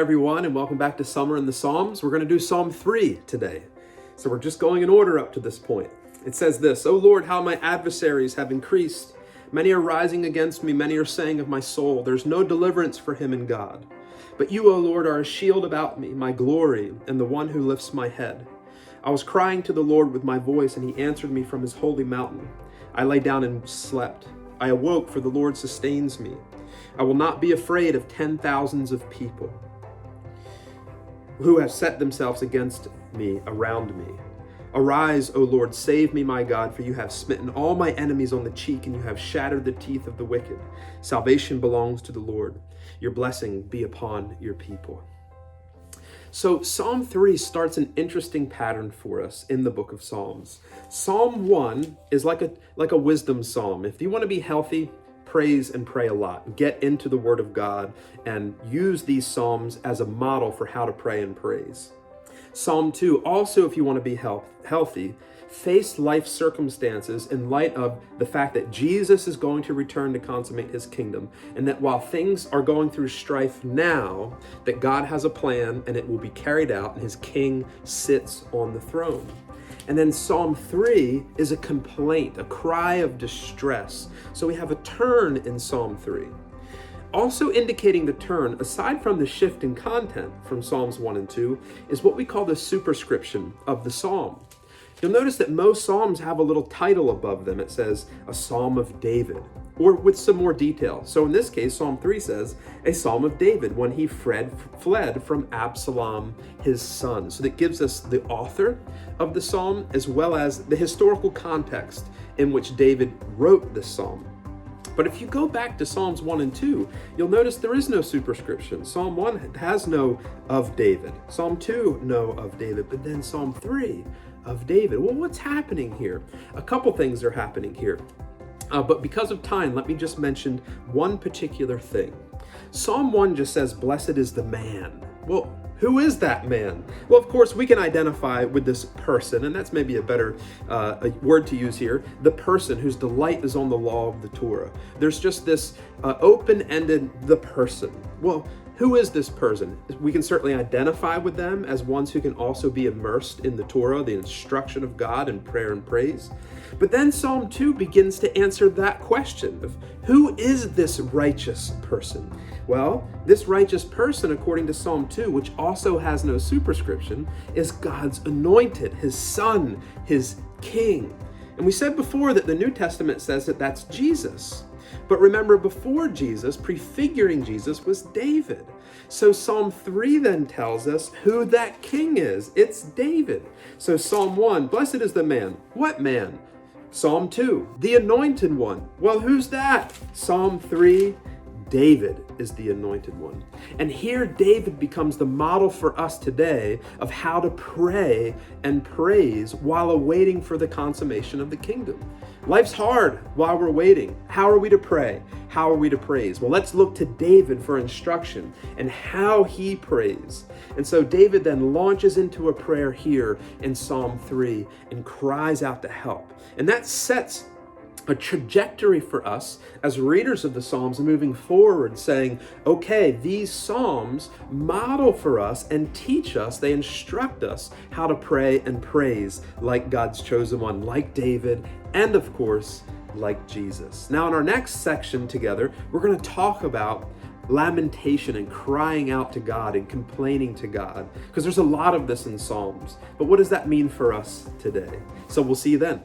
everyone, and welcome back to Summer in the Psalms. We're going to do Psalm 3 today. So we're just going in order up to this point. It says this, "O Lord, how my adversaries have increased. Many are rising against me, many are saying of my soul, there's no deliverance for him in God. But you, O Lord, are a shield about me, my glory, and the one who lifts my head. I was crying to the Lord with my voice, and he answered me from his holy mountain. I lay down and slept. I awoke, for the Lord sustains me. I will not be afraid of 10,000s of people who have set themselves against me around me. Arise, O Lord, save me, my God, for you have smitten all my enemies on the cheek, and you have shattered the teeth of the wicked. Salvation belongs to the Lord. Your blessing be upon your people." So Psalm 3 starts an interesting pattern for us in the book of Psalms. Psalm 1 is like a wisdom psalm. If you want to be healthy, praise and pray a lot. Get into the Word of God and use these Psalms as a model for how to pray and praise. Psalm 2, also if you want to be healthy, face life circumstances in light of the fact that Jesus is going to return to consummate his kingdom, and that while things are going through strife now, that God has a plan and it will be carried out, and his king sits on the throne. And then Psalm 3 is a complaint, a cry of distress. So we have a turn in Psalm 3. Also indicating the turn, aside from the shift in content from Psalms 1 and 2, is what we call the superscription of the psalm. You'll notice that most psalms have a little title above them. It says, a Psalm of David, or with some more detail. So in this case, Psalm 3 says, a Psalm of David when he fled from Absalom, his son. So that gives us the author of the psalm, as well as the historical context in which David wrote this psalm. But if you go back to Psalms 1 and 2, you'll notice there is no superscription. Psalm 1 has no of David. Psalm 2, no of David. But then Psalm 3, of David. Well, what's happening here? A couple things are happening here. But because of time, let me just mention one particular thing. Psalm 1 just says, "Blessed is the man." Well, who is that man? Well, of course, we can identify with this person, and that's maybe a better a word to use here, the person whose delight is on the law of the Torah. There's just this open-ended, the person. Well, who is this person? We can certainly identify with them as ones who can also be immersed in the Torah, the instruction of God in prayer and praise. But then Psalm 2 begins to answer that question of who is this righteous person? Well, this righteous person, according to Psalm 2, which also has no superscription, is God's anointed, his son, his king. And we said before that the New Testament says that that's Jesus. But remember, before Jesus, prefiguring Jesus, was David. So Psalm 3 then tells us who that king is. It's David. So Psalm 1, blessed is the man. What man? Psalm 2, the anointed one. Well, who's that? Psalm 3, David is the anointed one. And here David becomes the model for us today of how to pray and praise while awaiting for the consummation of the kingdom. Life's hard while we're waiting. How are we to pray? How are we to praise? Well, let's look to David for instruction and how he prays. And so David then launches into a prayer here in Psalm 3 and cries out to help. And that sets a trajectory for us as readers of the Psalms moving forward, saying, okay, these Psalms model for us and teach us, they instruct us how to pray and praise like God's chosen one, like David, and of course, like Jesus. Now in our next section together, we're going to talk about lamentation and crying out to God and complaining to God, because there's a lot of this in Psalms. But what does that mean for us today? So we'll see you then.